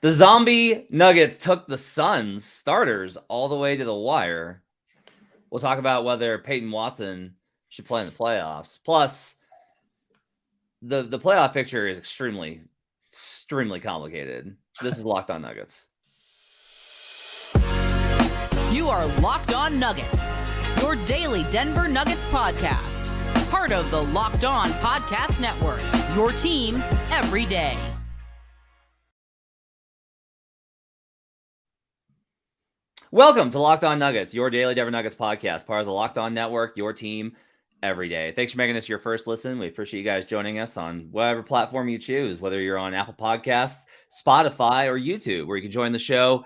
The zombie Nuggets took the Suns starters all the way to the wire. We'll talk about whether Peyton Watson should play in the playoffs. Plus, the playoff picture is extremely complicated. This is Locked On Nuggets. You are Locked On Nuggets, your daily Denver Nuggets podcast. Part of the Locked On Podcast Network, your team every day. Welcome to Locked On Nuggets, your daily Denver Nuggets podcast, part of the Locked On Network, your team every day. Thanks for making this your first listen. We appreciate you guys joining us on whatever platform you choose, whether you're on Apple Podcasts, Spotify, or YouTube, where you can join the show,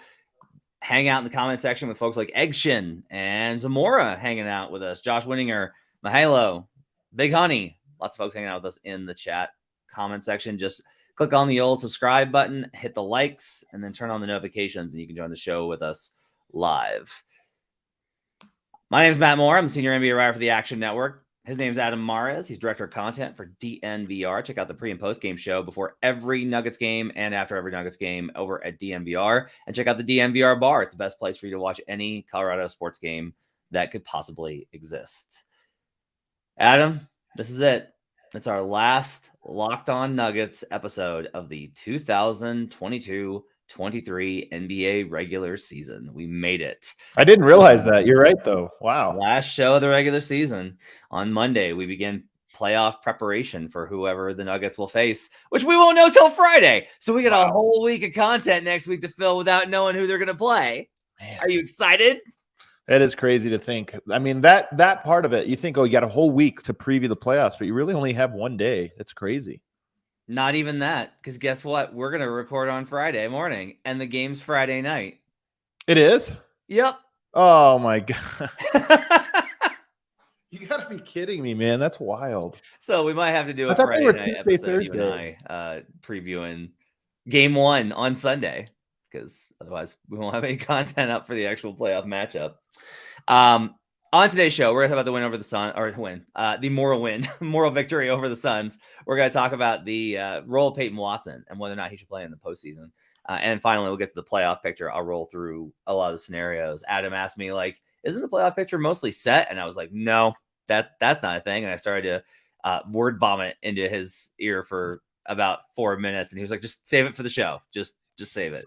hang out in the comment section with folks like Eggshin and Zamora hanging out with us, Josh Winninger, Mahalo, Big Honey, lots of folks hanging out with us in the chat comment section. Just click on the old subscribe button, hit the likes, and then turn on the notifications, and you can join the show with us live. My name is Matt Moore. I'm the senior NBA writer for the Action Network. His name is Adam Mares. He's director of content for DNVR. Check out the pre and post game show before every Nuggets game and after every Nuggets game over at DNVR. And check out the DNVR bar. It's the best place for you to watch any Colorado sports game that could possibly exist. Adam, this is it. It's our last Locked On Nuggets episode of the 2022-23 NBA regular season. We made it. I didn't realize that. You're right, though. Wow. Last show of the regular season. On Monday, we begin playoff preparation for whoever the Nuggets will face, which we won't know till Friday. So we got a whole week of content next week to fill without knowing who they're going to play. Man. Are you excited? It is crazy to think. I mean, that part of it, you think, oh, you got a whole week to preview the playoffs, but you really only have one day. It's crazy. Not even that, because guess what? We're going to record on Friday morning, and the game's Friday night. It is? Yep. Oh, my God. You got to be kidding me, man. That's wild. So we might have to do a Friday night episode, you and I, previewing game one on Sunday, because otherwise we won't have any content up for the actual playoff matchup. On today's show, we're going to talk about the win over the Sun, or the moral victory over the Suns. We're going to talk about the role of Peyton Watson and whether or not he should play in the postseason. And finally, we'll get to the playoff picture. I'll roll through a lot of the scenarios. Adam asked me, like, isn't the playoff picture mostly set? And I was like, no, that's not a thing. And I started to word vomit into his ear for about 4 minutes. And he was like, just save it for the show. Just save it.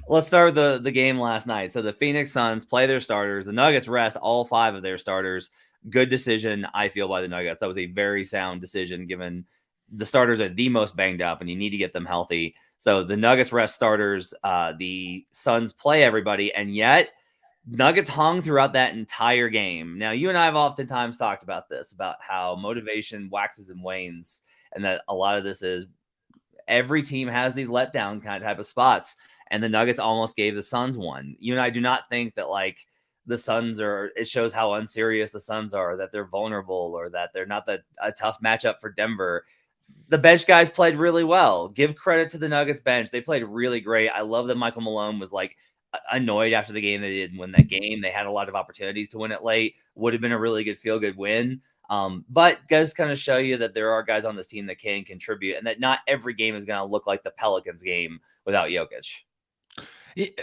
Let's start with the game last night. So the Phoenix Suns play their starters. The Nuggets rest all 5 of their starters. Good decision, I feel, by the Nuggets. That was a very sound decision, given the starters are the most banged up and you need to get them healthy. So the Nuggets rest starters. The Suns play everybody, and yet Nuggets hung throughout that entire game. Now, you and I have oftentimes talked about this, about how motivation waxes and wanes, and that a lot of this is every team has these letdown kind of type of spots, and the Nuggets almost gave the Suns one. You and I do not think that, like, the Suns it shows how unserious the Suns are, that they're vulnerable, or that they're not a tough matchup for Denver. The bench guys played really well. Give credit to the Nuggets bench. They played really great. I love that Michael Malone was, like, annoyed after the game. They didn't win that game. They had a lot of opportunities to win it late. Would have been a really good feel-good win. But guys kind of show you that there are guys on this team that can contribute, and that not every game is going to look like the Pelicans game without Jokic.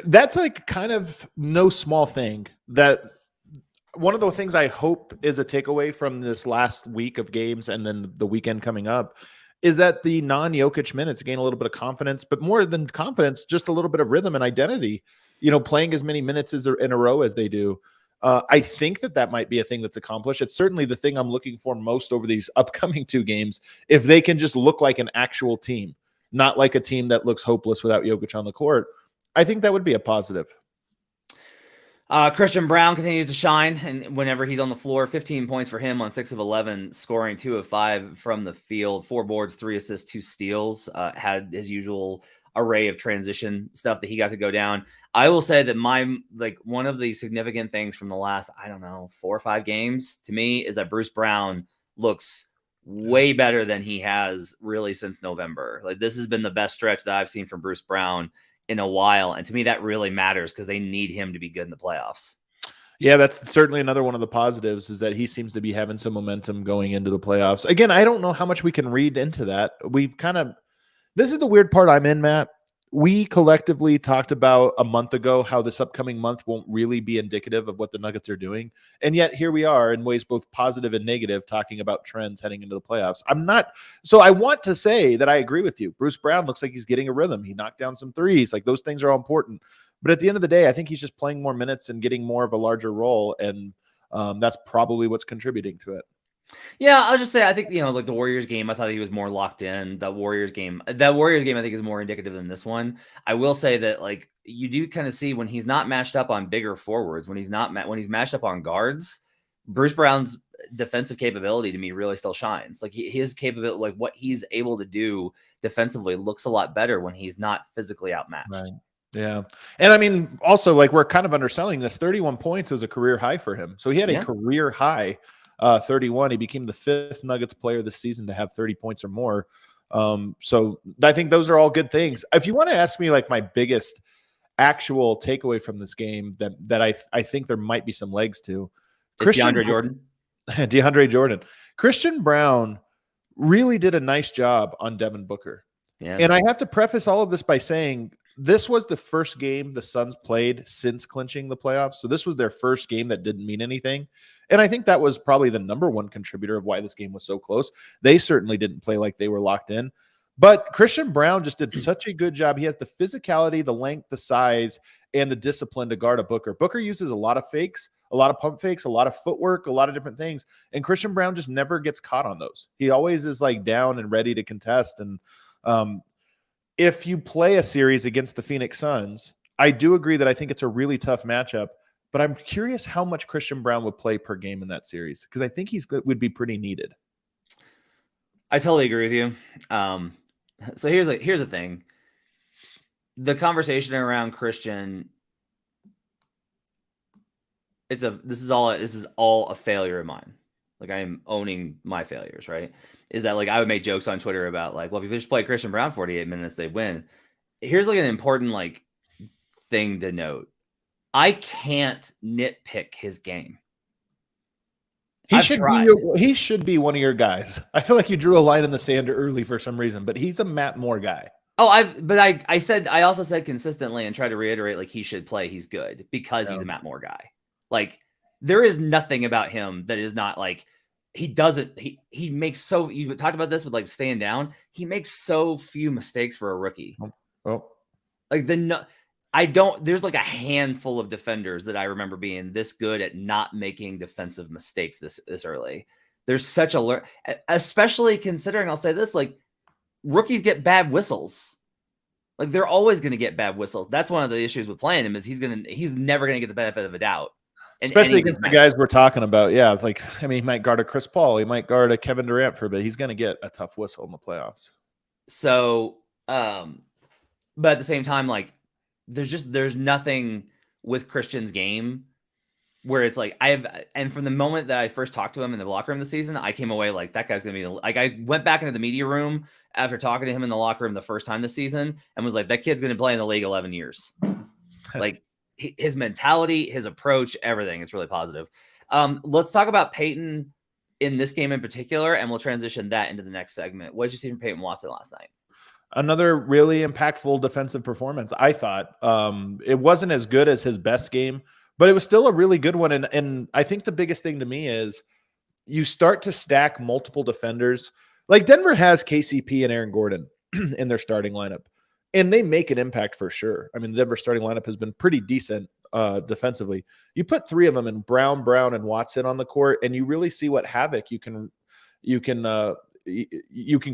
That's like kind of no small thing. That one of the things I hope is a takeaway from this last week of games and then the weekend coming up is that the non-Jokic minutes gain a little bit of confidence, but more than confidence, just a little bit of rhythm and identity, playing as many minutes in a row as they do. I think that might be a thing that's accomplished. It's certainly the thing I'm looking for most over these upcoming 2 games. If they can just look like an actual team, not like a team that looks hopeless without Jokic on the court, I think that would be a positive. Christian Braun continues to shine, and whenever he's on the floor, 15 points for him on 6 of 11, scoring 2 of 5 from the field, 4 boards, 3 assists, 2 steals. Had his usual array of transition stuff that he got to go down. I will say that one of the significant things from the last, 4 or 5 games to me is that Bruce Brown looks way better than he has really since November. Like, this has been the best stretch that I've seen from Bruce Brown in a while. And to me, that really matters because they need him to be good in the playoffs. Yeah, that's certainly another one of the positives, is that he seems to be having some momentum going into the playoffs. Again, I don't know how much we can read into that. This is the weird part I'm in, Matt. we collectively talked about a month ago how this upcoming month won't really be indicative of what the Nuggets are doing. And yet here we are in ways both positive and negative talking about trends heading into the playoffs. So I want to say that I agree with you. Bruce Brown looks like he's getting a rhythm. He knocked down some threes. Like those things are all important. But at the end of the day, I think he's just playing more minutes and getting more of a larger role. And that's probably what's contributing to it. Yeah, I'll just say I think like the Warriors game, I thought he was more locked in. That Warriors game, I think is more indicative than this one. I will say that like you do kind of see when he's not matched up on bigger forwards, when he's matched up on guards, Bruce Brown's defensive capability to me really still shines. Like his capability, like what he's able to do defensively looks a lot better when he's not physically outmatched. Right. Yeah. And I mean, also like we're kind of underselling this. 31 points was a career high for him. So he had a career high 31. He became the 5th Nuggets player this season to have 30 points or more. So I think those are all good things. If you want to ask me like my biggest actual takeaway from this game that I think there might be some legs to, DeAndre Jordan. Christian Braun really did a nice job on Devin Booker. Yeah. And I have to preface all of this by saying this was the first game the Suns played since clinching the playoffs. So this was their first game that didn't mean anything. And I think that was probably the number one contributor of why this game was so close. They certainly didn't play like they were locked in. But Christian Braun just did such a good job. He has the physicality, the length, the size, and the discipline to guard a Booker. Booker uses a lot of fakes, a lot of pump fakes, a lot of footwork, a lot of different things. And Christian Braun just never gets caught on those. He always is like down and ready to contest. And if you play a series against the Phoenix Suns, I do agree that I think it's a really tough matchup. But I'm curious how much Christian Braun would play per game in that series because I think would be pretty needed. I totally agree with you. So here's the thing. The conversation around Christian, this is all a failure of mine. Like I am owning my failures, right? Is that like I would make jokes on Twitter about like, well, if you just play Christian Braun 48 minutes, they win. Here's like an important like thing to note. I can't nitpick his game. He should be one of your guys. I feel like you drew a line in the sand early for some reason, but he's a Matt Moore guy. Oh, I also said consistently and tried to reiterate like he should play. He's good because he's a Matt Moore guy. Like there is nothing about him that is not like he makes so you talked about this with like staying down. He makes so few mistakes for a rookie. Like there's like a handful of defenders that I remember being this good at not making defensive mistakes this early. There's such especially considering, I'll say this, like rookies get bad whistles. Like they're always going to get bad whistles. That's one of the issues with playing him is he's never going to get the benefit of a doubt. Especially against the guys we're talking about. Yeah. It's like, I mean, he might guard a Chris Paul. He might guard a Kevin Durant for a bit. He's going to get a tough whistle in the playoffs. So, but at the same time, like, there's nothing with Christian's game where it's like and from the moment that I first talked to him in the locker room this season, I came away like that guy's going to be like, I went back into the media room after talking to him in the locker room the first time this season and was like, that kid's going to play in the league 11 years. Like his mentality, his approach, everything. It's really positive. Let's talk about Peyton in this game in particular, and we'll transition that into the next segment. What did you see from Peyton Watson last night? Another really impactful defensive performance, I thought. It wasn't as good as his best game, but it was still a really good one. And I think the biggest thing to me is you start to stack multiple defenders. Like Denver has KCP and Aaron Gordon in their starting lineup, and they make an impact for sure. I mean, the Denver starting lineup has been pretty decent defensively. You put three of them in Brown, and Watson on the court, and you really see what havoc you can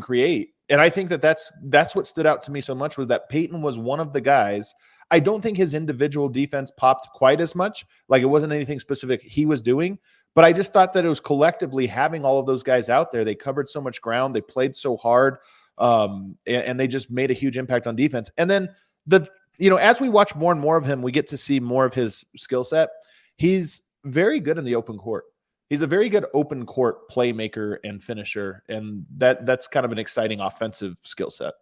create. And I think that's what stood out to me so much was that Peyton was one of the guys. I don't think his individual defense popped quite as much. Like it wasn't anything specific he was doing, but I just thought that it was collectively having all of those guys out there. They covered so much ground. They played so hard. And they just made a huge impact on defense. And then as we watch more and more of him, we get to see more of his skill set. He's very good in the open court. He's a very good open court playmaker and finisher, and that's kind of an exciting offensive skill set.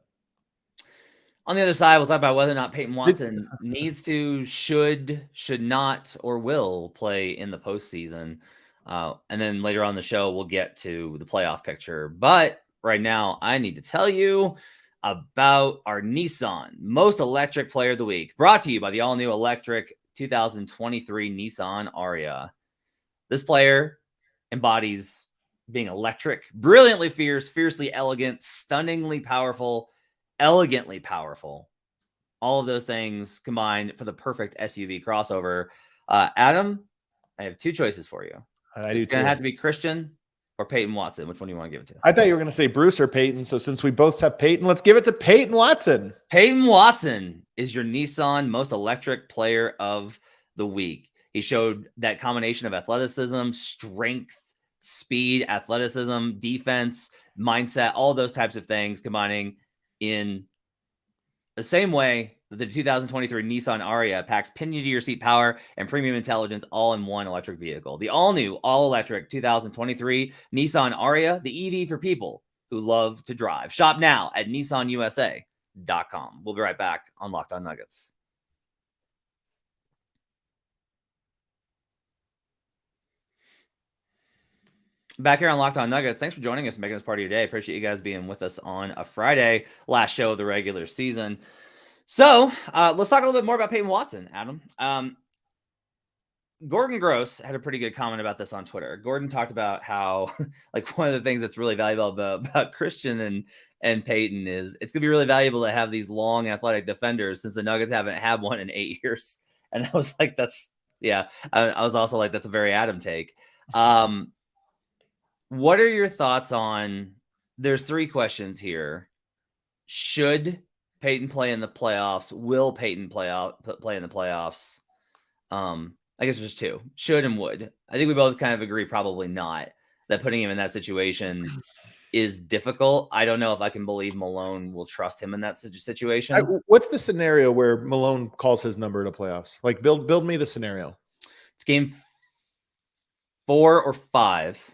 On the other side, we'll talk about whether or not Peyton Watson needs to, should not, or will play in the postseason. And then later on in the show, we'll get to the playoff picture. But right now, I need to tell you, about our Nissan Most Electric Player of the Week, brought to you by the all-new electric 2023 Nissan Ariya. This player embodies being electric, brilliantly fierce, fiercely elegant, stunningly powerful, elegantly powerful. All of those things combined for the perfect SUV crossover. Adam, I have two choices for you. It's going to have to be Christian or Peyton Watson. Which one do you want to give it to? I thought you were going to say Bruce or Peyton. So since we both have Peyton, let's give it to Peyton Watson. Peyton Watson is your Nissan Most Electric Player of the Week. He showed that combination of athleticism, strength, speed, athleticism, defense, mindset, all those types of things combining in the same way that the 2023 Nissan Ariya packs pinion-to-your seat power and premium intelligence all in one electric vehicle. The all-new, all-electric 2023 Nissan Ariya, the EV for people who love to drive. Shop now at nissanusa.com. We'll be right back on Locked On Nuggets. Back here on Locked On Nuggets. Thanks for joining us and making this part of your day. Appreciate you guys being with us on a Friday, last show of the regular season. So let's talk a little bit more about Peyton Watson, Adam. Gordon Gross had a pretty good comment about this on Twitter. Gordon talked about how, like, one of the things that's really valuable about Christian and Peyton is it's going to be really valuable to have these long athletic defenders since the Nuggets haven't had one in 8 years. And I was like, I was also like, that's a very Adam take. What are your thoughts on, there's three questions here. Should Peyton play in the playoffs? Will Peyton play in the playoffs? I guess there's two, should and would. I think we both kind of agree probably not, that putting him in that situation is difficult. I don't know if I can believe Malone will trust him in that situation. What's the scenario where Malone calls his number to playoffs? Like, build me the scenario. It's game 4 or 5.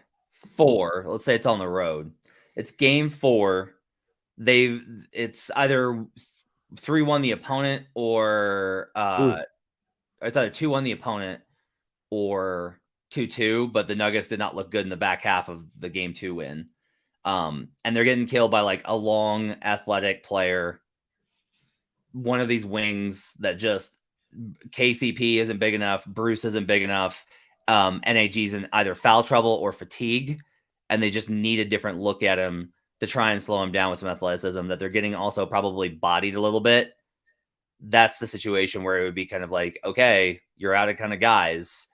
4. Let's say it's on the road. It's game 4. It's either 3-1 the opponent or it's either 2-1 the opponent or 2-2, but the Nuggets did not look good in the back half of the game 2 win. And they're getting killed by like a long athletic player. One of these wings that just KCP isn't big enough. Bruce isn't big enough. NAG's in either foul trouble or fatigue, and they just need a different look at him to try and slow him down with some athleticism that they're getting also probably bodied a little bit. That's the situation where it would be kind of like, okay, you're out of kind of guys.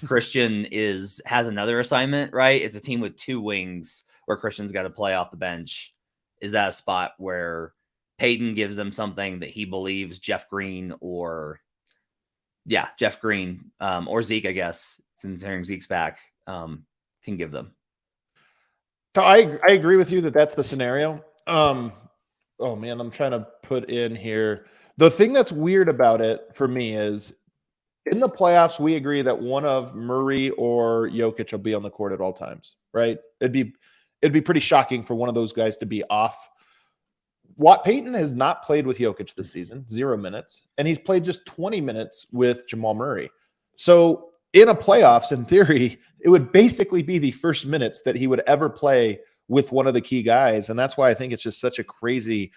Christian has another assignment, right? It's a team with 2 wings where Christian's got to play off the bench. Is that a spot where Peyton gives them something that he believes Jeff Green or Zeke, I guess, since hearing Zeke's back, can give them? So I agree with you that that's the scenario. Oh man, I'm trying to put in here. The thing that's weird about it for me is in the playoffs, we agree that one of Murray or Jokic will be on the court at all times, right? It'd be pretty shocking for one of those guys to be off. Peyton has not played with Jokic this season, 0 minutes, and he's played just 20 minutes with Jamal Murray. So in a playoffs, in theory, it would basically be the first minutes that he would ever play with one of the key guys. And that's why I think it's just such a crazy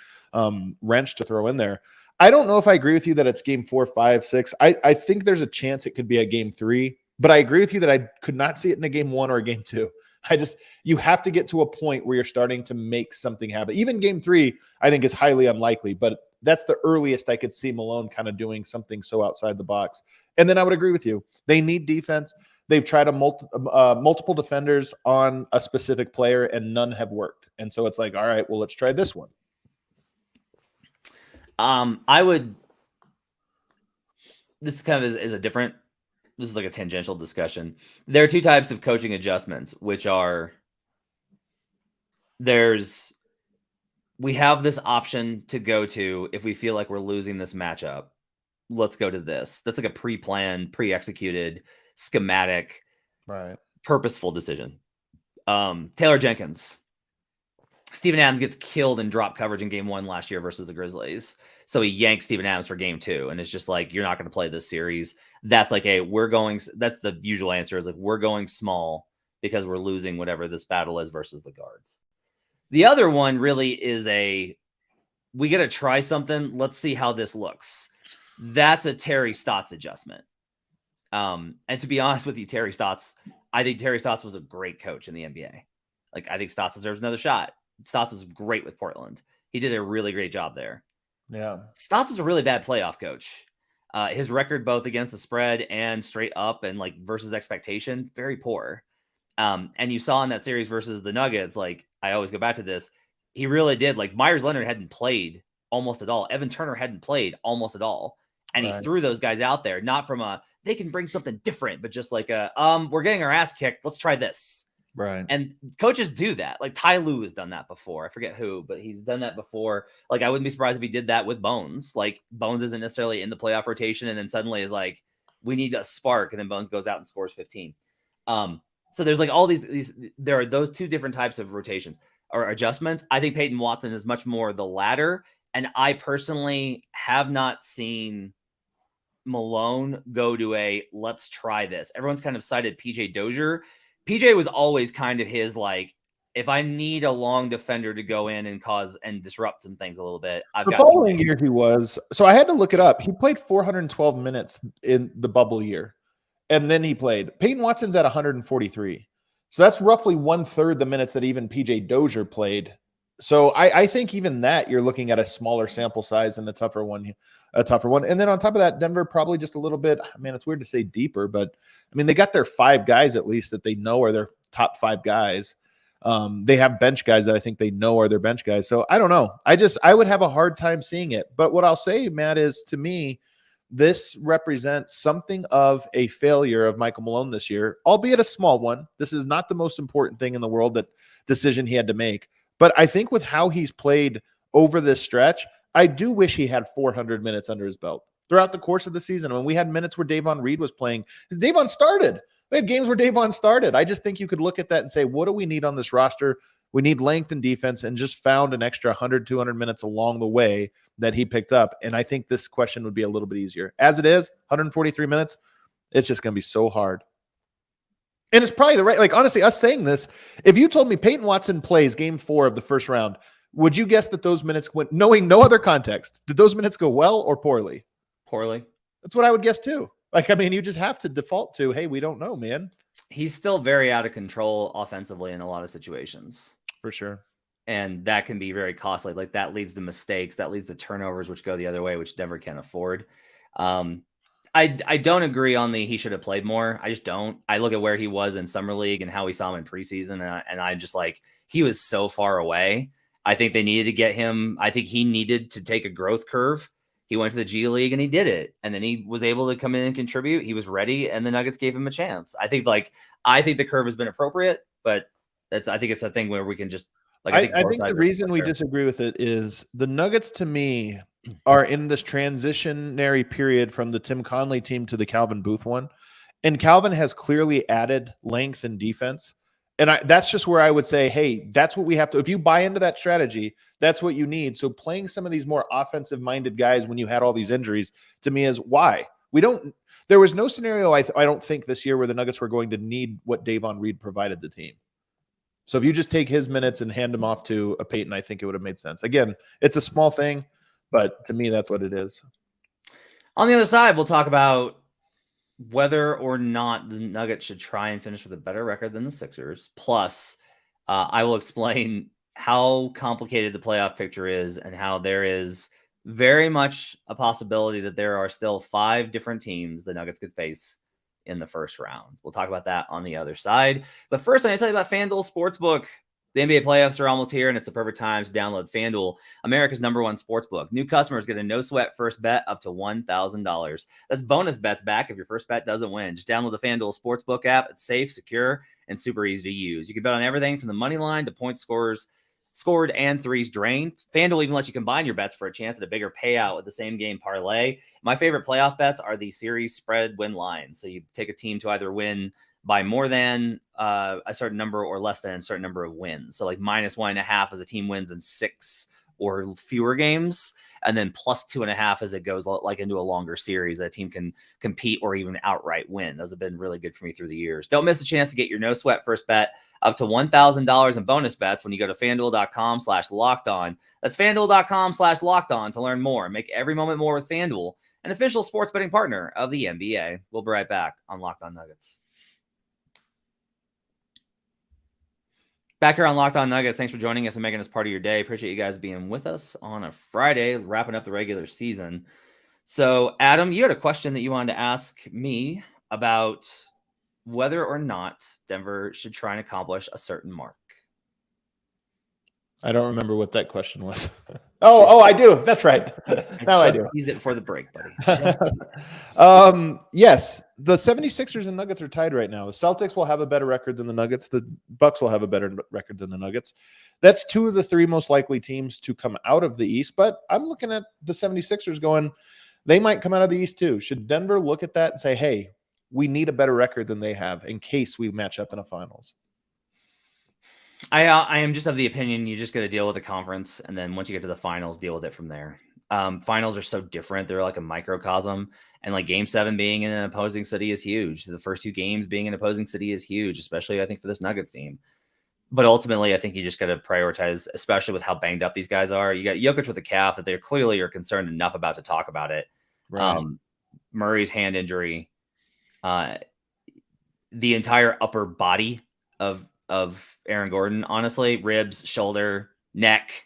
wrench to throw in there. I don't know if I agree with you that it's game 4, 5, 6. I think there's a chance it could be a game 3, but I agree with you that I could not see it in a game 1 or a game 2. You have to get to a point where you're starting to make something happen. Even game 3, I think, is highly unlikely, but that's the earliest I could see Malone kind of doing something so outside the box. And then I would agree with you. They need defense. They've tried multiple defenders on a specific player, and none have worked. And so it's like, all right, well, let's try this one. This kind of is a different, this is like a tangential discussion. There are 2 types of coaching adjustments, which are we have this option to go to if we feel like we're losing this matchup. Let's go to this. That's like a pre-planned, pre-executed, schematic, right, purposeful decision. Taylor Jenkins. Steven Adams gets killed in drop coverage in game 1 last year versus the Grizzlies. So he yanks Steven Adams for game 2. And it's just like, you're not going to play this series. That's like, that's the usual answer, is like, we're going small because we're losing whatever this battle is versus the guards. The other one really is we got to try something. Let's see how this looks. That's a Terry Stotts adjustment. And to be honest with you, I think Terry Stotts was a great coach in the NBA. Like, I think Stotts deserves another shot. Stotts was great with Portland. He did a really great job there. Yeah. Stotts was a really bad playoff coach. His record, both against the spread and straight up and like versus expectation, very poor. And you saw in that series versus the Nuggets, like, I always go back to this. He really did. Like, Myers Leonard hadn't played almost at all. Evan Turner hadn't played almost at all. And he threw those guys out there, not from they can bring something different, but just like we're getting our ass kicked. Let's try this. Right. And coaches do that. Like, Ty Lue has done that before. I forget who, but he's done that before. Like, I wouldn't be surprised if he did that with Bones. Like, Bones isn't necessarily in the playoff rotation, and then suddenly is like, we need a spark, and then Bones goes out and scores 15. So there's like all these there are those two different types of rotations or adjustments. I think Peyton Watson is much more the latter. And I personally have not seen Malone go to let's try this. Everyone's kind of cited PJ Dozier. PJ was always kind of his, like, if I need a long defender to go in and cause and disrupt some things a little bit, the following year he was. So I had to look it up. He played 412 minutes in the bubble year. And then he played. Peyton Watson's at 143. So that's roughly 1/3 the minutes that even PJ Dozier played. So I think even that you're looking at a smaller sample size and a tougher one. And then on top of that, Denver probably just a little bit, man, it's weird to say deeper, but I mean, they got their 5 guys at least that they know are their top 5 guys. They have bench guys that I think they know are their bench guys. So I don't know. I would have a hard time seeing it. But what I'll say, Matt, is to me, this represents something of a failure of Michael Malone this year, albeit a small one. This is not the most important thing in the world, that decision he had to make. But I think with how he's played over this stretch, I do wish he had 400 minutes under his belt throughout the course of the season. When we had minutes where Davon Reed was playing, Davon started. We had games where Davon started. I just think you could look at that and say, what do we need on this roster? We need length and defense, and just found an extra 100, 200 minutes along the way that he picked up. And I think this question would be a little bit easier. As it is, 143 minutes, it's just going to be so hard. And it's probably the right, like, honestly, us saying this, if you told me Peyton Watson plays game 4 of the first round, would you guess that those minutes went, knowing no other context, did those minutes go well or poorly? Poorly. That's what I would guess too. Like, I mean, you just have to default to, hey, we don't know, man. He's still very out of control offensively in a lot of situations. For sure. And that can be very costly. Like, that leads to mistakes, that leads to turnovers, which go the other way, which Denver can't afford. I don't agree on he should have played more. I just don't. I look at where he was in summer league and how we saw him in preseason. And I just, like, he was so far away. I think they needed to get him. I think he needed to take a growth curve. He went to the G League and he did it. And then he was able to come in and contribute. He was ready, and the Nuggets gave him a chance. I think the curve has been appropriate, but I think it's a thing where we can just, like, I think the reason we disagree with it is the Nuggets, to me, are in this transitionary period from the Tim Conley team to the Calvin Booth one. And Calvin has clearly added length and defense. And that's just where I would say, hey, that's what we have to, if you buy into that strategy, that's what you need. So playing some of these more offensive minded guys when you had all these injuries, to me, is why there was no scenario, I don't think, this year where the Nuggets were going to need what Davon Reed provided the team. So if you just take his minutes and hand him off to a Peyton, I think it would have made sense. Again, it's a small thing, but to me, that's what it is. On the other side, we'll talk about whether or not the Nuggets should try and finish with a better record than the Sixers. Plus, I will explain how complicated the playoff picture is and how there is very much a possibility that there are still 5 different teams the Nuggets could face in the first round. We'll talk about that on the other side. But first, I'm going to tell you about FanDuel Sportsbook. The NBA playoffs are almost here, and it's the perfect time to download FanDuel, America's #1 sportsbook. New customers get a no-sweat first bet up to $1,000. That's bonus bets back if your first bet doesn't win. Just download the FanDuel Sportsbook app. It's safe, secure, and super easy to use. You can bet on everything from the money line to point scorers scored and threes drained. FanDuel even lets you combine your bets for a chance at a bigger payout with the same game parlay. My favorite playoff bets are the series spread win lines. So you take a team to either win by more than a certain number or less than a certain number of wins. So like -1.5 as a team wins in 6 or fewer games, and then plus 2.5 as it goes like into a longer series that a team can compete or even outright win. Those have been really good for me through the years. Don't miss the chance to get your no sweat first bet up to $1,000 in bonus bets when you go to FanDuel.com/lockedon. That's FanDuel.com/lockedon to learn more. Make every moment more with FanDuel, an official sports betting partner of the NBA. We'll be right back on Locked On Nuggets. Back here on Locked On Nuggets. Thanks for joining us and making us part of your day. Appreciate you guys being with us on a Friday, wrapping up the regular season. So, Adam, you had a question that you wanted to ask me about whether or not Denver should try and accomplish a certain mark. I don't remember what that question was. Oh, I do. That's right. Now I do. Teased it before the break, buddy. Yes, the 76ers and Nuggets are tied right now. The Celtics will have a better record than the Nuggets. The Bucks will have a better record than the Nuggets. That's two of the three most likely teams to come out of the East. But I'm looking at the 76ers going, they might come out of the East too. Should Denver look at that and say, hey, we need a better record than they have in case we match up in a finals? I am just of the opinion you just got to deal with the conference, and then once you get to the finals, deal with it from there. Finals are so different; they're like a microcosm, and like Game 7 being in an opposing city is huge. The first two games being an opposing city is huge, especially I think for this Nuggets team. But ultimately, I think you just got to prioritize, especially with how banged up these guys are. You got Jokic with a calf that they clearly are concerned enough about to talk about it. Right. Murray's hand injury, the entire upper body of Aaron Gordon, honestly, ribs, shoulder, neck,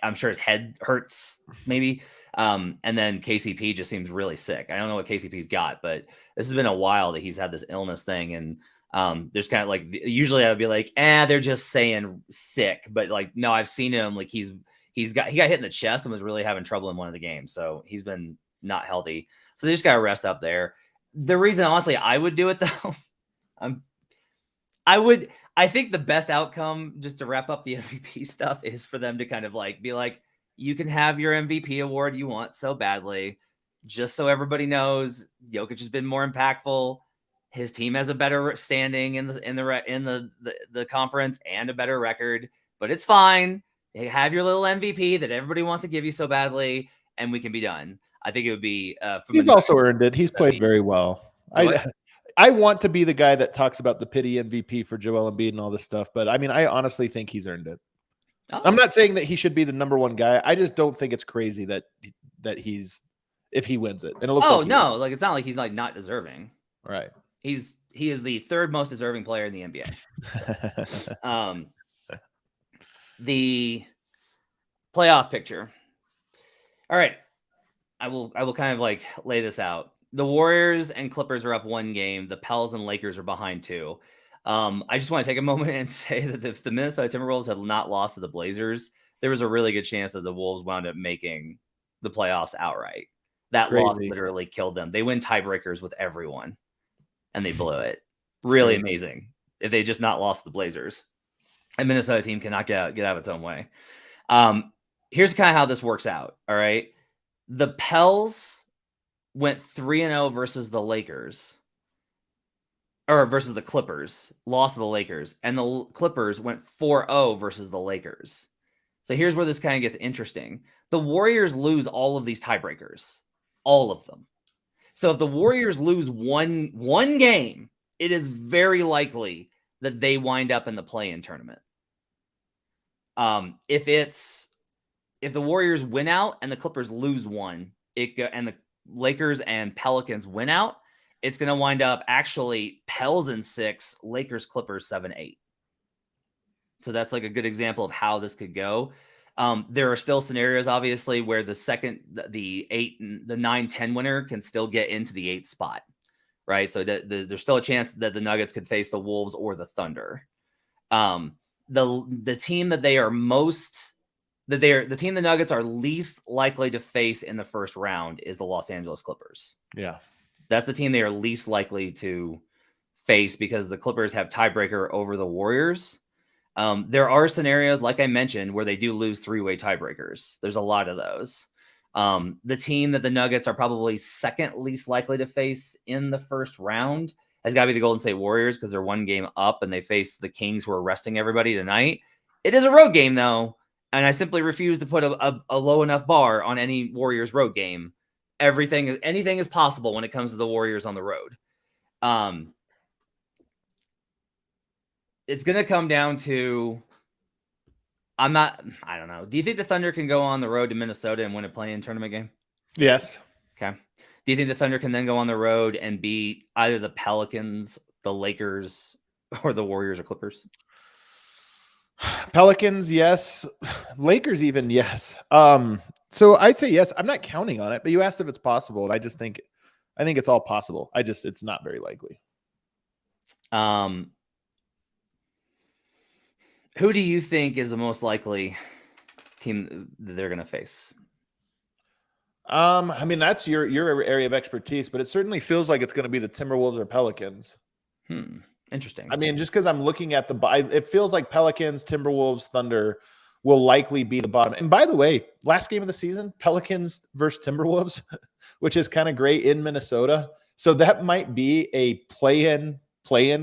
I'm sure his head hurts maybe. And then KCP just seems really sick. I don't know what KCP's got, but this has been a while that he's had this illness thing. And there's kind of like, usually I would be like, they're just saying sick, but like, no, I've seen him. Like he got hit in the chest and was really having trouble in one of the games. So he's been not healthy. So they just got to rest up there. The reason, honestly, I would do it though, I think the best outcome, just to wrap up the MVP stuff, is for them to kind of like be like, you can have your MVP award you want so badly, just so everybody knows Jokic has been more impactful. His team has a better standing in the conference and a better record, but it's fine. You have your little MVP that everybody wants to give you so badly, and we can be done. I think it would be. He's also earned it. He's played very well. I want to be the guy that talks about the pity MVP for Joel Embiid and all this stuff, but I mean, I honestly think he's earned it. Oh. I'm not saying that he should be the number one guy. I just don't think it's crazy that he's, if he wins it. And it looks like it's not like he's like not deserving. Right. He is the third most deserving player in the NBA. The playoff picture. All right. I will kind of like lay this out. The Warriors and Clippers are up one game. The Pels and Lakers are behind 2. I just want to take a moment and say that if the Minnesota Timberwolves had not lost to the Blazers, there was a really good chance that the Wolves wound up making the playoffs outright. That loss literally killed them. They win tiebreakers with everyone, and they blew it. Really amazing. If they just not lost the Blazers, a Minnesota team cannot get out of its own way. Here's kind of how this works out. All right, the Pels went 3-0 versus the Lakers, or versus the Clippers, lost to the Lakers, and the Clippers went 4-0 versus the Lakers. So here's where this kind of gets interesting. The Warriors lose all of these tiebreakers, all of them. So if the Warriors lose one game, it is very likely that they wind up in the play-in tournament. If the Warriors win out and the Clippers lose one, and the Lakers and Pelicans win out, it's going to wind up actually Pels in 6, Lakers, Clippers 7-8. So that's like a good example of how this could go. There are still scenarios, obviously, where the 9-10 winner can still get into the 8th spot, right? So there's still a chance that the Nuggets could face the Wolves or the Thunder. The team that the team the Nuggets are least likely to face in the first round is the Los Angeles Clippers. Yeah. That's the team they are least likely to face because the Clippers have tiebreaker over the Warriors. There are scenarios, like I mentioned, where they do lose 3-way tiebreakers. There's a lot of those. The team that the Nuggets are probably second least likely to face in the first round has got to be the Golden State Warriors because they're one game up and they face the Kings who are resting everybody tonight. It is a road game, though. And I simply refuse to put a low enough bar on any Warriors road game. Anything is possible when it comes to the Warriors on the road. It's going to come down to, I don't know. Do you think the Thunder can go on the road to Minnesota and win a play-in tournament game? Yes. Okay. Do you think the Thunder can then go on the road and beat either the Pelicans, the Lakers, or the Warriors or Clippers? Pelicans, yes. Lakers, even, yes. So I'd say yes. I'm not counting on it, but you asked if it's possible, and I think it's all possible. It's not very likely. Who do you think is the most likely team that they're going to face? I mean, that's your area of expertise, but it certainly feels like it's going to be the Timberwolves or Pelicans. Interesting. I mean, just because I'm looking at it feels like Pelicans, Timberwolves, Thunder will likely be the bottom. And by the way, last game of the season, Pelicans versus Timberwolves, which is kind of great in Minnesota. So that might be a play-in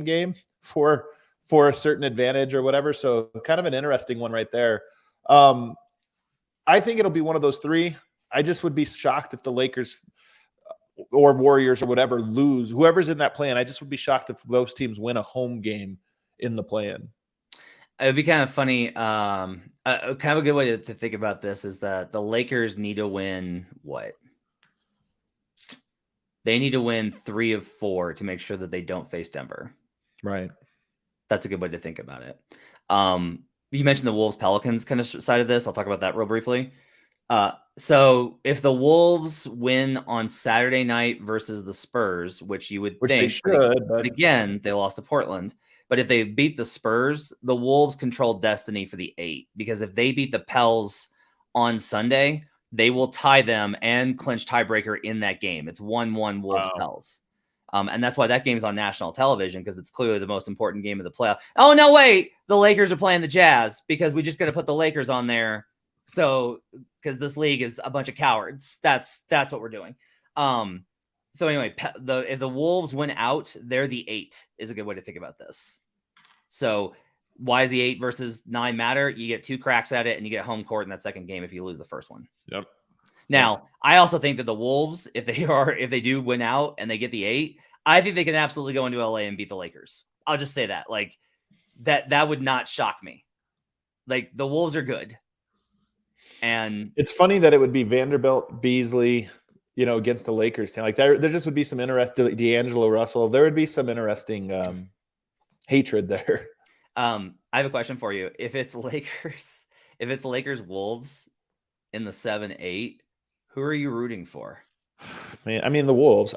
game for a certain advantage or whatever. So kind of an interesting one right there. I think it'll be one of those three. I just would be shocked if the Lakers or Warriors or whatever lose. Whoever's in that play-in, I just would be shocked if those teams win a home game in the play-in. It would be kind of funny. Kind of a good way to think about this is that the Lakers need to win what? They need to win 3 of 4 to make sure that they don't face Denver. Right. That's a good way to think about it. You mentioned the Wolves-Pelicans kind of side of this. I'll talk about that real briefly. So if the Wolves win on Saturday night versus the Spurs, which you would think they should, but again, they lost to Portland. But if they beat the Spurs, the Wolves control destiny for the 8, because if they beat the Pels on Sunday, they will tie them and clinch tiebreaker in that game. It's 1-1 Wolves-Pels. And that's why that game's on national television, because it's clearly the most important game of the playoff. Oh, no, wait. The Lakers are playing the Jazz because we just got to put the Lakers on there. So, because this league is a bunch of cowards. That's what we're doing. So anyway, if the Wolves win out, they're the 8 is a good way to think about this. So why is the 8 versus 9 matter? You get 2 cracks at it and you get home court in that second game if you lose the first one. Yep. Now, I also think that the Wolves, if they do win out and they get the 8, I think they can absolutely go into LA and beat the Lakers. I'll just say that. Like that would not shock me. Like the Wolves are good. And it's funny that it would be Vanderbilt, Beasley, against the Lakers team. Like there just would be some interesting D'Angelo Russell. There would be some interesting hatred there. I have a question for you. If it's Lakers Wolves in the 7-8, who are you rooting for? Man, I mean the Wolves.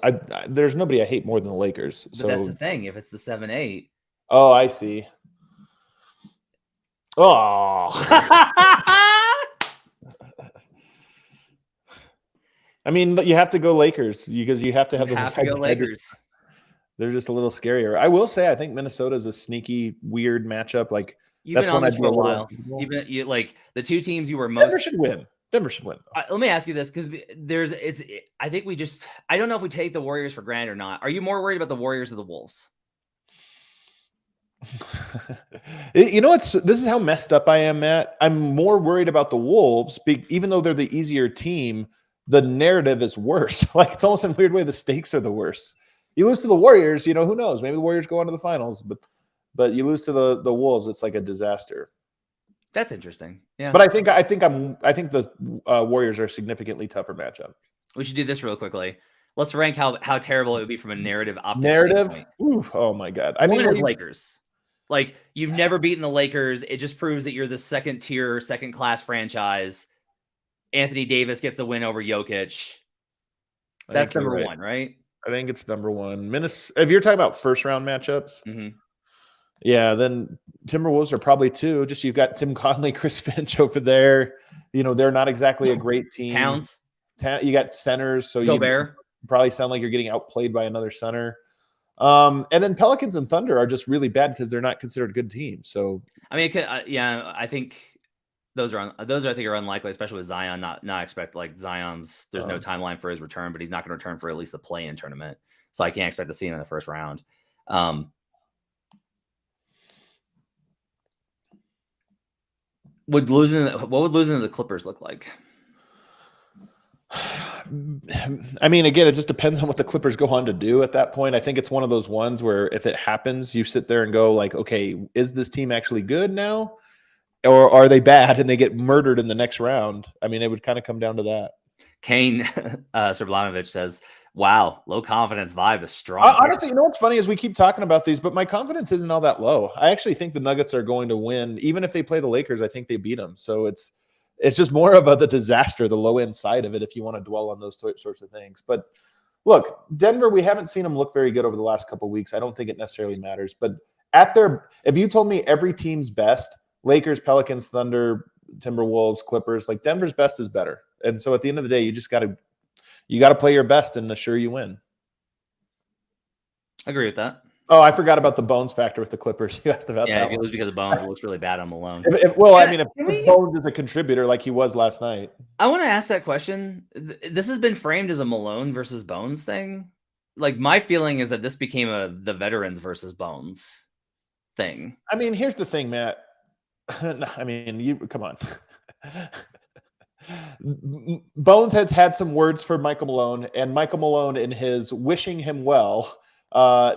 There's nobody I hate more than the Lakers. But that's the thing. If it's the 7-8. Oh, I see. Oh. I mean, you have to go Lakers because you have to have to go Lakers. They're just a little scarier. I will say, I think Minnesota is a sneaky, weird matchup. Like you've been on this for a while. Like the 2 teams you were most. Denver should win. Let me ask you this, because I don't know if we take the Warriors for granted or not. Are you more worried about the Warriors or the Wolves? This is how messed up I am, Matt. I'm more worried about the Wolves, even though they're the easier team. The narrative is worse. Like it's almost in a weird way, the stakes are the worst. You lose to the Warriors, who knows? Maybe the Warriors go on to the finals, but you lose to the Wolves, it's like a disaster. That's interesting. Yeah. But I think the Warriors are a significantly tougher matchup. We should do this real quickly. Let's rank how terrible it would be from a narrative optics standpoint. Ooh, oh my God. I mean, Lakers. Like you've never beaten the Lakers. It just proves that you're the second class franchise. Anthony Davis gets the win over Jokic. That's number 1, right? I think it's number 1. If you're talking about first round matchups, yeah, then Timberwolves are probably 2. Just you've got Tim Conley, Chris Finch over there. They're not exactly a great team. Towns. You got centers, so Gobert. You probably sound like you're getting outplayed by another center. And then Pelicans and Thunder are just really bad because they're not considered good teams. So I mean, I think. Those I think are unlikely, especially with Zion. Not expect like Zion's. There's no timeline for his return, but he's not going to return for at least the play-in tournament. So I can't expect to see him in the first round. What would losing to the Clippers look like? I mean, again, it just depends on what the Clippers go on to do at that point. I think it's one of those ones where if it happens, you sit there and go like, okay, is this team actually good now? Or are they bad and they get murdered in the next round? I mean, it would kind of come down to that. Kane Srbljanovic says, wow, low confidence vibe is strong. Honestly, you know what's funny is we keep talking about these, but my confidence isn't all that low. I actually think the Nuggets are going to win. Even if they play the Lakers, I think they beat them. So it's just more of the disaster, the low end side of it, if you want to dwell on those sorts of things. But look, Denver, we haven't seen them look very good over the last couple of weeks. I don't think it necessarily matters. But if you told me every team's best, Lakers, Pelicans, Thunder, Timberwolves, Clippers, like Denver's best is better. And so at the end of the day, you just got to play your best and assure you win. I agree with that. Oh, I forgot about the Bones factor with the Clippers. You asked about that. Yeah, if it was because of Bones, it looks really bad on Malone. If Bones is a contributor like he was last night. I want to ask that question. This has been framed as a Malone versus Bones thing. Like, my feeling is that this became the veterans versus Bones thing. I mean, here's the thing, Matt. I mean, you come on. Bones has had some words for Michael Malone, and Michael Malone, in his wishing him well,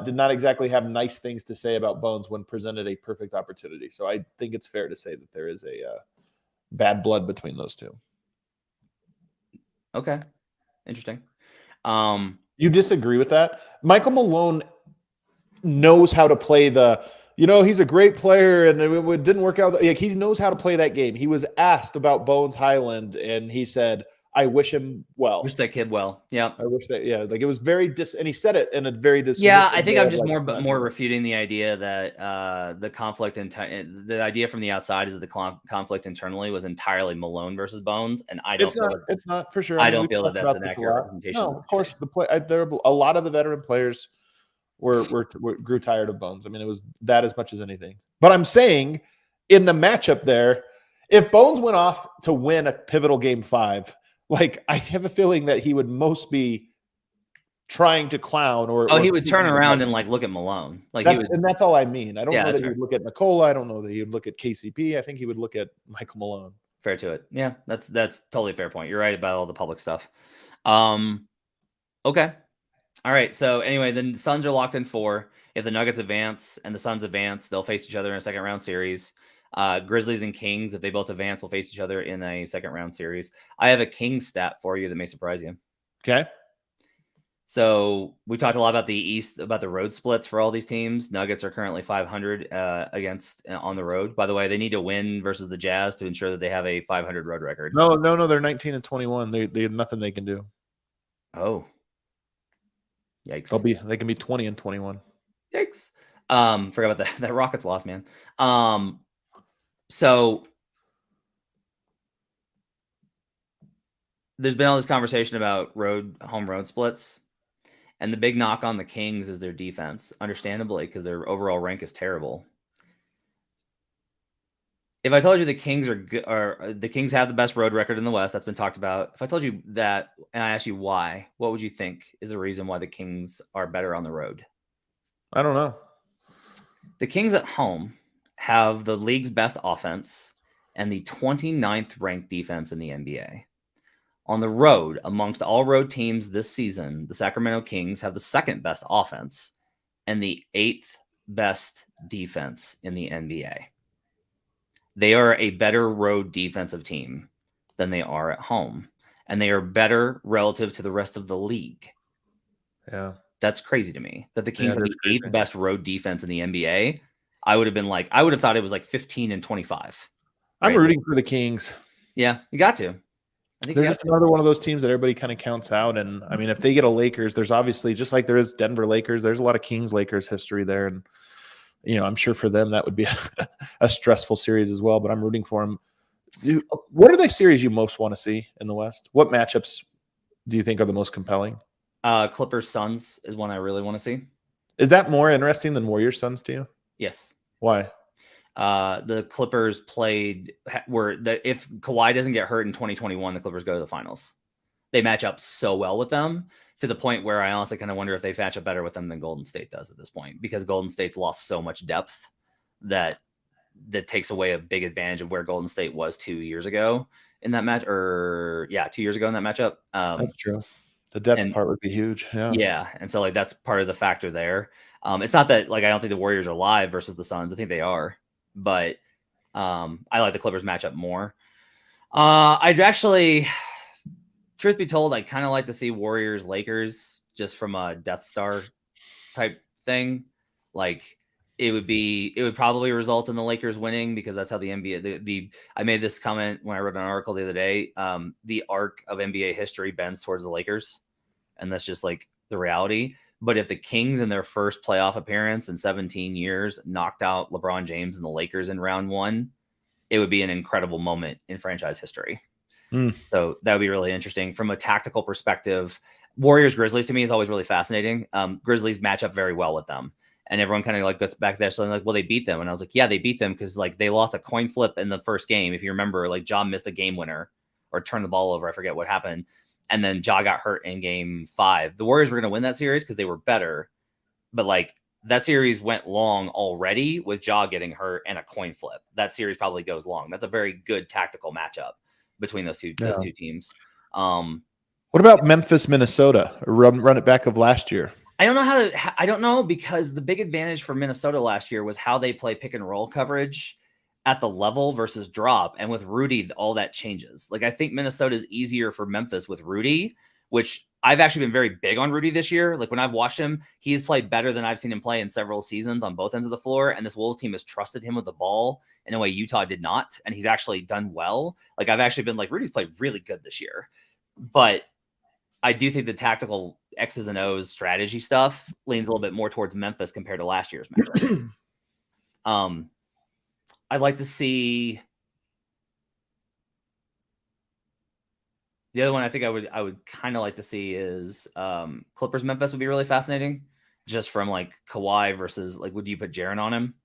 did not exactly have nice things to say about Bones when presented a perfect opportunity. So I think it's fair to say that there is a bad blood between those two. Okay. Interesting. You disagree with that? Michael Malone knows how to play he's a great player and it didn't work out. Like, he knows how to play that game. He was asked about Bones Highland and he said, I wish him well. Wish that kid well. Yeah. I wish that, like it was very and he said it in a very dismissive Yeah, I think I'm just like, more refuting the idea that the conflict the idea from the outside is that the conflict internally was entirely Malone versus Bones, and I don't it's not for sure. I don't feel that that's an accurate representation. No, of course there are a lot of the veteran players grew tired of Bones. I mean, it was that as much as anything. But I'm saying in the matchup there, if Bones went off to win a pivotal game 5, like I have a feeling that he would most be trying to clown or he would turn around and like look at Malone. Like and that's all I mean. I don't know that he would look at Nikola. I don't know that he would look at KCP. I think he would look at Michael Malone. Fair to it. Yeah, that's totally a fair point. You're right about all the public stuff. Okay. All right. So anyway, the Suns are locked in 4. If the Nuggets advance and the Suns advance, they'll face each other in a second round series. Grizzlies and Kings, if they both advance, will face each other in a second round series. I have a Kings stat for you that may surprise you. Okay. So we talked a lot about the East, about the road splits for all these teams. Nuggets are currently 500 on the road. By the way, they need to win versus the Jazz to ensure that they have a 500 road record. No, they're 19 and 21. They have nothing they can do. Oh. Yikes. They can be 20 and 21. Yikes. Forgot about that Rockets loss, man. So there's been all this conversation about home road splits, and the big knock on the Kings is their defense, understandably, because their overall rank is terrible. If I told you the Kings the Kings have the best road record in the West, that's been talked about. If I told you that and I asked you why, what would you think is the reason why the Kings are better on the road? I don't know. The Kings at home have the league's best offense and the 29th ranked defense in the NBA. On the road, amongst all road teams this season, the Sacramento Kings have the second best offense and the 8th best defense in the NBA. They are a better road defensive team than they are at home, and they are better relative to the rest of the league. Yeah. That's crazy to me that the Kings are the 8th best road defense in the NBA. I would have thought it was like 15 and 25. I'm rooting for the Kings. Yeah, you got to. I think they're just another one of those teams that everybody kind of counts out. And I mean, if they get a Lakers, there's obviously, just like there is Denver Lakers, there's a lot of Kings Lakers history there. And, I'm sure for them that would be a stressful series as well, but I'm rooting for them. What are the series you most want to see in the West? What matchups do you think are the most compelling? Clippers Suns is one I really want to see. Is that more interesting than Warriors Suns to you? Yes. Why? The Clippers if Kawhi doesn't get hurt in 2021, the Clippers go to the finals. They match up so well with them to the point where I honestly kind of wonder if they match up better with them than Golden State does at this point, because Golden State's lost so much depth that that takes away a big advantage of where Golden State was 2 years ago in that match, 2 years ago in that matchup. That's true. The depth part would be huge. Yeah. And so like, that's part of the factor there. It's not that like, I don't think the Warriors are live versus the Suns. I think they are, but I like the Clippers matchup more. I'd actually, truth be told, I kind of like to see Warriors Lakers just from a Death Star type thing. Like it would probably result in the Lakers winning because that's how the NBA, I made this comment when I wrote an article the other day. The arc of NBA history bends towards the Lakers, and that's just like the reality. But if the Kings in their first playoff appearance in 17 years knocked out LeBron James and the Lakers in round 1, it would be an incredible moment in franchise history. So that would be really interesting from a tactical perspective. Warriors Grizzlies to me is always really fascinating. Grizzlies match up very well with them, and everyone kind of like gets back there. So like, well, they beat them, and I was like, yeah, they beat them because like they lost a coin flip in the first game. If you remember, like Ja missed a game winner or turned the ball over. I forget what happened, and then Ja got hurt in game 5. The Warriors were going to win that series because they were better, but like that series went long already with Ja getting hurt and a coin flip. That series probably goes long. That's a very good tactical matchup between those two teams. What about Memphis, Minnesota? Run it back of last year. I don't know because the big advantage for Minnesota last year was how they play pick and roll coverage at the level versus drop. And with Rudy, all that changes. Like I think Minnesota is easier for Memphis with Rudy, which I've actually been very big on Rudy this year. Like when I've watched him, he's played better than I've seen him play in several seasons on both ends of the floor. And this Wolves team has trusted him with the ball in a way Utah did not. And he's actually done well. Like I've actually been like, Rudy's played really good this year. But I do think the tactical X's and O's strategy stuff leans a little bit more towards Memphis compared to last year's matchup. I'd like to see the other one. I think I would kind of like to see is Clippers Memphis would be really fascinating, just from like Kawhi versus like, would you put Jaren on him,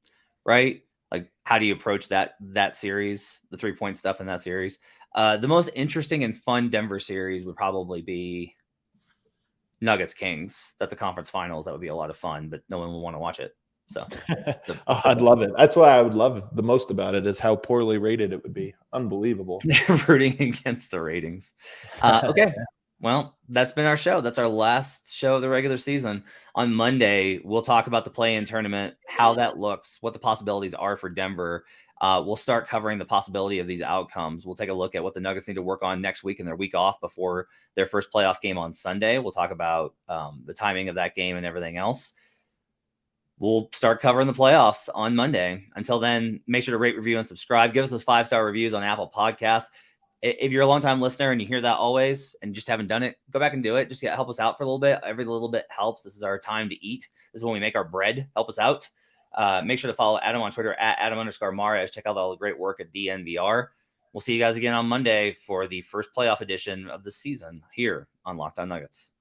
right? Like, how do you approach that series, the 3-point stuff in that series? The most interesting and fun Denver series would probably be Nuggets Kings. That's a conference finals. That would be a lot of fun, but no one will want to watch it. So I'd love it. That's what I would love the most about it is how poorly rated it would be. Unbelievable. Rooting against the ratings. Okay. Well, that's been our show. That's our last show of the regular season. On Monday, we'll talk about the play-in tournament, how that looks, what the possibilities are for Denver. We'll start covering the possibility of these outcomes. We'll take a look at what the Nuggets need to work on next week and their week off before their first playoff game on Sunday. We'll talk about the timing of that game and everything else. We'll start covering the playoffs on Monday. Until then, make sure to rate, review, and subscribe. Give us those 5-star reviews on Apple Podcasts. If you're a longtime listener and you hear that always and just haven't done it, go back and do it. Just help us out for a little bit. Every little bit helps. This is our time to eat. This is when we make our bread. Help us out. Make sure to follow Adam on Twitter at Adam_Mares. Check out all the great work at DNVR. We'll see you guys again on Monday for the first playoff edition of the season here on Locked On Nuggets.